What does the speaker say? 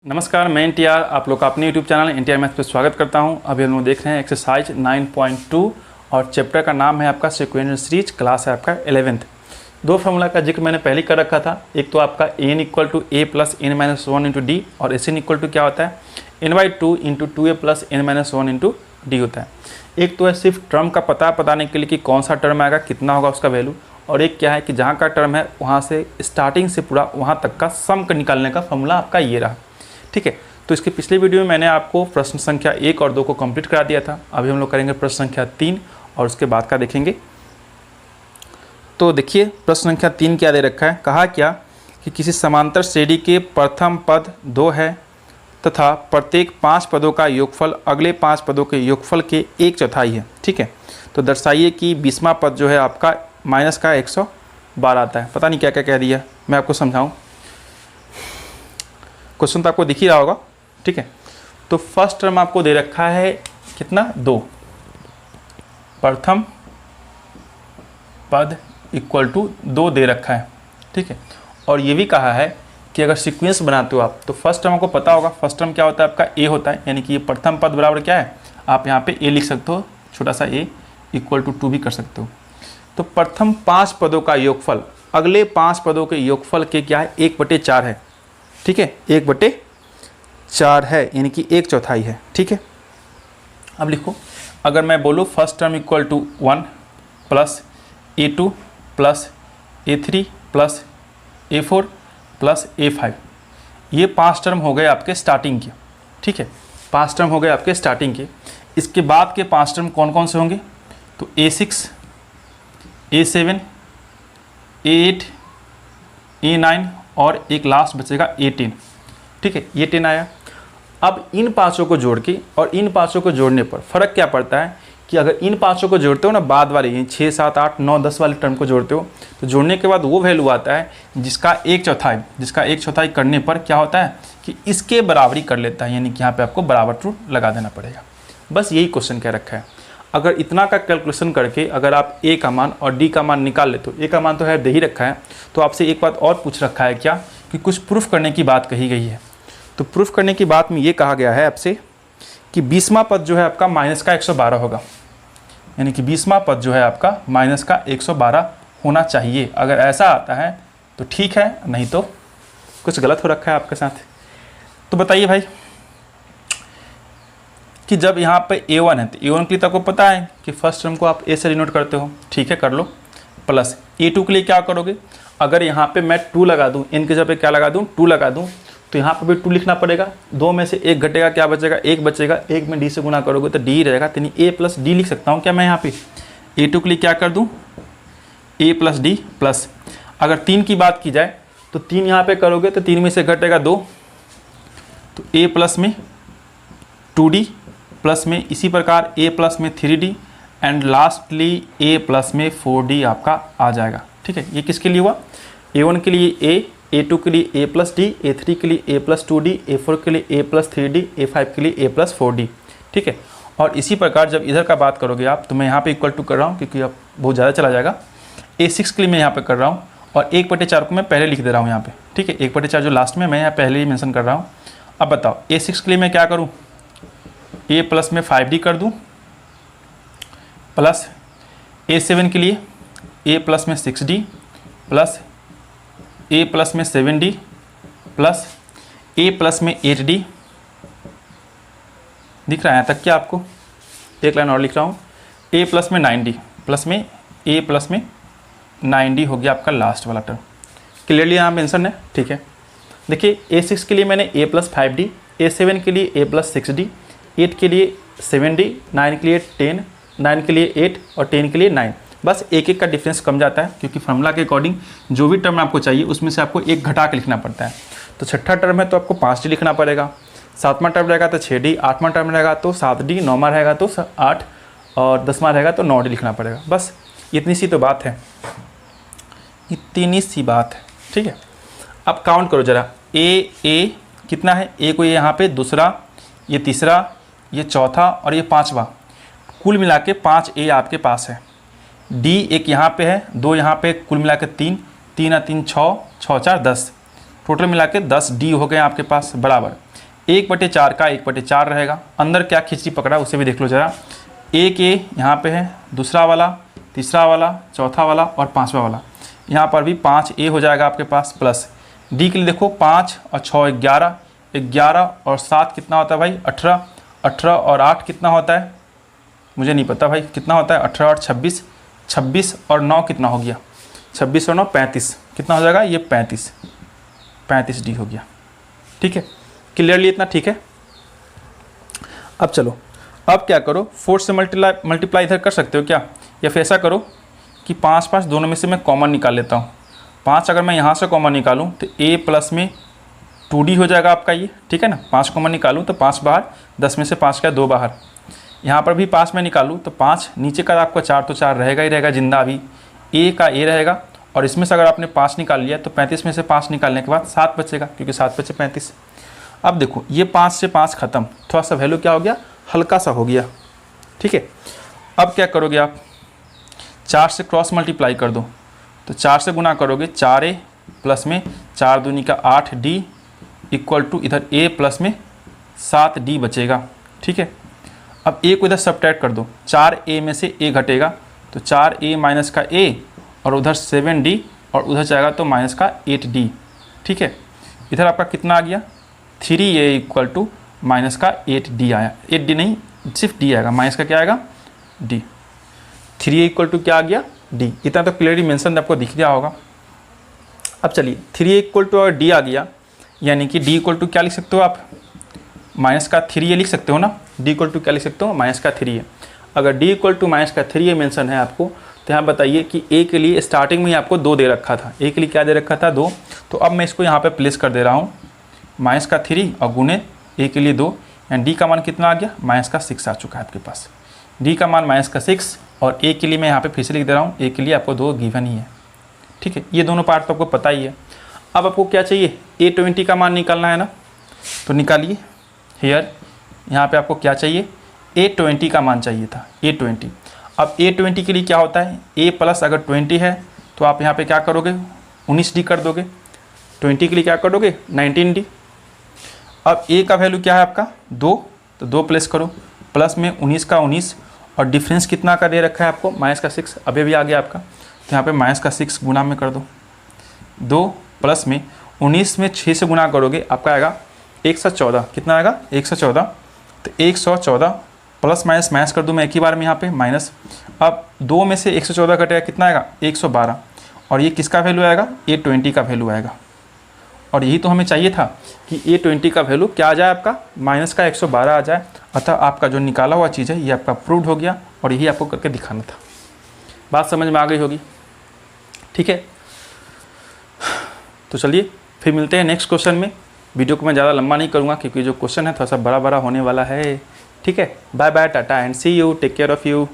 नमस्कार, मैं एनटीआर आप लोग का अपने यूट्यूब चैनल एनटीआर मैथ्स पे स्वागत करता हूं। अभी हम लोग देख रहे हैं एक्सरसाइज 9.2 और चैप्टर का नाम है आपका सिक्वेंशियल सीरीज, क्लास है आपका 11th। दो फार्मूला का जिक्र मैंने पहले कर रखा था। एक तो आपका n = a + n - 1 × d और Sn = क्या होता है n/2 × 2a + n - 1 × d होता है। एक तो है सिर्फ टर्म का पता बताने के लिए कि कौन सा टर्म आएगा, कितना होगा उसका वैल्यू, और एक क्या है कि जहाँ का टर्म है वहाँ से स्टार्टिंग से पूरा वहाँ तक का सम निकालने का फार्मूला आपका ये रहा। ठीक है, तो इसके पिछले वीडियो में मैंने आपको प्रश्न संख्या 1 और 2 को कंप्लीट करा दिया था। अभी हम लोग करेंगे प्रश्न संख्या 3 और उसके बाद का देखेंगे। तो देखिए प्रश्न संख्या 3 क्या दे रखा है। कहा क्या कि किसी समांतर श्रेणी के प्रथम पद 2 है तथा प्रत्येक 5 पदों का योगफल अगले 5 पदों के योगफल के 1/4 है। ठीक है, तो दर्शाइए कि 20वां पद जो है आपका माइनस का 112 आता है। पता नहीं क्या क्या कह दिया, मैं आपको समझाऊँ। क्वेश्चन तो आपको दिख ही रहा होगा। ठीक है, तो फर्स्ट टर्म आपको दे रखा है कितना 2, प्रथम पद = 2 दे रखा है। ठीक है, और ये भी कहा है कि अगर सीक्वेंस बनाते हो आप तो फर्स्ट टर्म आपको पता होगा। फर्स्ट टर्म क्या होता है आपका a होता है, यानी कि ये प्रथम पद बराबर क्या है, आप यहाँ पे a लिख सकते हो, छोटा सा a = 2 भी कर सकते हो। तो प्रथम 5 पदों का योगफल अगले 5 पदों के योगफल के क्या है 1/4 है। ठीक है, 1/4 है, यानी कि 1/4 है। ठीक है, अब लिखो, अगर मैं बोलूँ first term = 1 + a2 + a3 + a4 + a5, ये 5 टर्म हो गए आपके स्टार्टिंग के। ठीक है, 5 टर्म हो गए आपके स्टार्टिंग के। इसके बाद के 5 टर्म कौन कौन से होंगे, तो a6 a7 a8 a9 और एक लास्ट बचेगा a10। ठीक है, ये 10 आया। अब इन पाँचों को जोड़ के और इन पाँचों को जोड़ने पर फ़र्क क्या पड़ता है कि अगर इन पाँचों को जोड़ते हो ना, बाद वाले ये 6 7 8 9 10 वाले टर्म को जोड़ते हो तो जोड़ने के बाद वो वैल्यू आता है जिसका 1/4 करने पर क्या होता है कि इसके बराबरी कर लेता है, यानी कि यहाँ पर आपको बराबर ट्रू लगा देना पड़ेगा। बस यही क्वेश्चन कह रखा है। अगर इतना का कैलकुलेशन करके अगर आप a का मान और d का मान निकाल लेते हो, a का मान तो है दे ही रखा है, तो आपसे एक बात और पूछ रखा है क्या कि कुछ प्रूफ करने की बात कही गई है। तो प्रूफ करने की बात में ये कहा गया है आपसे कि 20वां पद जो है आपका माइनस का 112 होगा, यानी कि 20वां पद जो है आपका माइनस का 112 होना चाहिए। अगर ऐसा आता है तो ठीक है, नहीं तो कुछ गलत हो रखा है आपके साथ। तो बताइए भाई कि जब यहाँ पे a1 है तो a1 के लिए तो आपको पता है कि फर्स्ट टर्म को आप a से डिनोट करते हो। ठीक है, कर लो। प्लस a2 के लिए क्या करोगे, अगर यहाँ पे मैं 2 लगा दूँ, n की जगह पे क्या लगा दूँ 2 लगा दूँ, तो यहाँ पे भी 2 लिखना पड़ेगा। 2 में से 1 घटेगा, क्या बचेगा 1 बचेगा। 1 में d से गुना करोगे तो d रहेगा, यानी a + d लिख सकता हूँ क्या मैं यहाँ पे। a2 के लिए क्या कर दूँ a + d प्लस, अगर 3 की बात की जाए तो 3 यहाँ पे करोगे तो 3 में से घटेगा 2, तो a प्लस में 2d प्लस में इसी प्रकार a प्लस में 3d and lastly a plus में 4d आपका आ जाएगा। ठीक है, ये किसके लिए हुआ, a1 के लिए a, a2 के लिए a + d, a3 के लिए a + 2d, a4 के लिए a + 3d, a5 के लिए a + 4d। ठीक है, और इसी प्रकार जब इधर का बात करोगे आप, तो मैं यहाँ पे = कर रहा हूँ क्योंकि अब बहुत ज़्यादा चला जाएगा। a6 के लिए मैं यहाँ पे कर रहा हूँ और 1/4 को मैं पहले लिख दे रहा हूँ यहाँ पे। ठीक है, 1/4 जो लास्ट में मैं यहाँ पहले ही मेंशन कर रहा हूँ। अब बताओ a6 के लिए मैं क्या करूँ, a प्लस में 5d कर दूँ, प्लस a7 के लिए a प्लस में 6d प्लस a प्लस में 7d प्लस a प्लस में 8d। दिख रहा है यहाँ तक क्या आपको, एक लाइन और लिख रहा हूँ, a प्लस में 9d प्लस में a प्लस में 9d हो गया आपका लास्ट वाला टर्म। क्लियरली यहाँ मेंशन है। ठीक है, देखिए a6 के लिए मैंने a + 5d, a7 के लिए a + 6d, 8 के लिए 7d, 9 के लिए 10, 9 के लिए 8 और 10 के लिए 9। बस एक एक का डिफरेंस कम जाता है क्योंकि फार्मूला के अकॉर्डिंग जो भी टर्म आपको चाहिए उसमें से आपको एक घटा के लिखना पड़ता है। तो छठा टर्म है तो आपको 5d लिखना पड़ेगा, 7वां टर्म रहेगा तो 6d, 8वां टर्म रहेगा तो 7d, 9वां रहेगा तो 8 और 10वां रहेगा तो 9d लिखना पड़ेगा। बस इतनी सी तो बात है, इतनी सी बात है। ठीक है, अब काउंट करो ज़रा, a कितना है, a को ये यहाँ पे दूसरा, ये तीसरा, ये चौथा और ये 5वां, कुल मिला के 5a आपके पास है। d एक यहाँ पे है, 2 यहाँ पे, कुल मिला के 3, 3 और 3 6, 6 4 10, टोटल मिला के 10 डी हो गए आपके पास बराबर। 1/4 का 1/4 रहेगा। अंदर क्या खिचड़ी पकड़ा उसे भी देख लो ज़रा। एक ए यहाँ पे है, दूसरा वाला, तीसरा वाला, चौथा वाला और पांचवा वाला। यहाँ पर भी 5A हो जाएगा आपके पास, प्लस डी के लिए देखो 5 और 6 11, 11 और 7 कितना होता है भाई 18, 18 और 8 कितना होता है मुझे नहीं पता भाई कितना होता है, 18 और 26, 26 और 9 कितना हो गया, 26 और 9 35, कितना हो जाएगा ये 35, 35D हो गया। ठीक है, क्लियरली इतना ठीक है। अब चलो, अब क्या करो, 4 से मल्टीप्लाई इधर कर सकते हो क्या, या फिर ऐसा करो कि 5 5 दोनों में से मैं कॉमन निकाल लेता हूँ। 5 अगर मैं यहाँ से कॉमन निकालूँ तो A प्लस में 2D हो जाएगा आपका ये, ठीक है ना। 5 कॉमन निकालूँ तो 5 बाहर, 10 में से 5 का 2 बाहर। यहाँ पर भी 5 में निकालूँ तो 5 नीचे का आपका 4 तो 4 रहेगा ही रहेगा जिंदा, अभी A का A रहेगा। और इसमें से अगर आपने 5 निकाल लिया तो 35 में से 5 निकालने के बाद 7 बचेगा, क्योंकि 7 बचे 35। अब देखो ये 5 से 5 खत्म, थोड़ा सा वैल्यू क्या हो गया, हल्का सा हो गया। ठीक है, अब क्या करोगे आप, 4 से क्रॉस मल्टीप्लाई कर दो, तो 4 से गुना करोगे 4A प्लस में 4 दूनी का 8D इक्वल टू इधर A प्लस में 7D बचेगा। ठीक है, अब A को इधर सब्ट्रैक्ट कर दो, 4A में से A घटेगा तो 4A माइनस का A और उधर 7D और उधर जाएगा तो माइनस का 8D। ठीक है, इधर आपका कितना आ गया 3A इक्वल टू माइनस का 8D आया, 8D नहीं सिर्फ D आएगा, माइनस का क्या आएगा D। 3A इक्वल टू क्या आ गया D, इतना तो क्लियरली मेंशन आपको दिख गया होगा। अब चलिए 3A इक्वल टू अगर D आ गया, यानी कि D इक्वल टू क्या लिख सकते हो आप, माइनस का 3A लिख सकते हो ना। D इक्वल टू क्या लिख सकते हो, माइनस का 3A। अगर D इक्वल टू माइनस का 3A मेंशन है आपको, तो यहाँ बताइए कि A के लिए स्टार्टिंग में ही आपको 2 दे रखा था, A के लिए क्या दे रखा था 2, तो अब मैं इसको यहाँ पे प्लेस कर दे रहा हूँ माइनस का 3 और गुने A के लिए 2, एंड D का मान कितना आ गया, माइनस का 6 आ चुका है आपके पास। D का मान माइनस का 6 और A के लिए मैं यहाँ पे फिर से लिख दे रहा हूँ, A के लिए आपको 2 गिवन ही है। ठीक है, ये दोनों पार्ट तो आपको पता ही है। अब आपको क्या चाहिए, A20 का मान निकालना है ना, तो निकालिए। हेयर यहाँ पे आपको क्या चाहिए, A20 का मान चाहिए था, A20। अब A20 के लिए क्या होता है, A प्लस अगर 20 है तो आप यहाँ पे क्या करोगे 19D कर दोगे, 20 के लिए क्या करोगे 19D। अब A का वैल्यू क्या है आपका 2, तो 2 प्लस करो, प्लस में 19 का 19 और डिफरेंस कितना का दे रखा है आपको माइनस का 6, अभी भी आ गया आपका, तो यहाँ पे माइनस का 6 गुना में कर दो, 2 प्लस में 19 में 6 से गुना करोगे आपका आएगा 114, कितना आएगा 114। तो 114 प्लस माइनस माइनस कर दूँ मैं एक ही बार में यहाँ पे माइनस। अब 2 में से 114 कटेगा कितना आएगा 112, और ये किसका वैल्यू आएगा A20 का वैल्यू आएगा। और यही तो हमें चाहिए था कि A20 का वैल्यू क्या आ जाए आपका माइनस का 112 आ जाए। अतः आपका जो निकाला हुआ चीज़ है ये आपका प्रूव्ड हो गया, और यही आपको करके दिखाना था। बात समझ में आ गई होगी, ठीक है। तो चलिए फिर मिलते हैं नेक्स्ट क्वेश्चन में। वीडियो को मैं ज़्यादा लंबा नहीं करूँगा क्योंकि जो क्वेश्चन है थोड़ा सा बड़ा होने वाला है। ठीक है, bye bye, tata and see you, take care of you.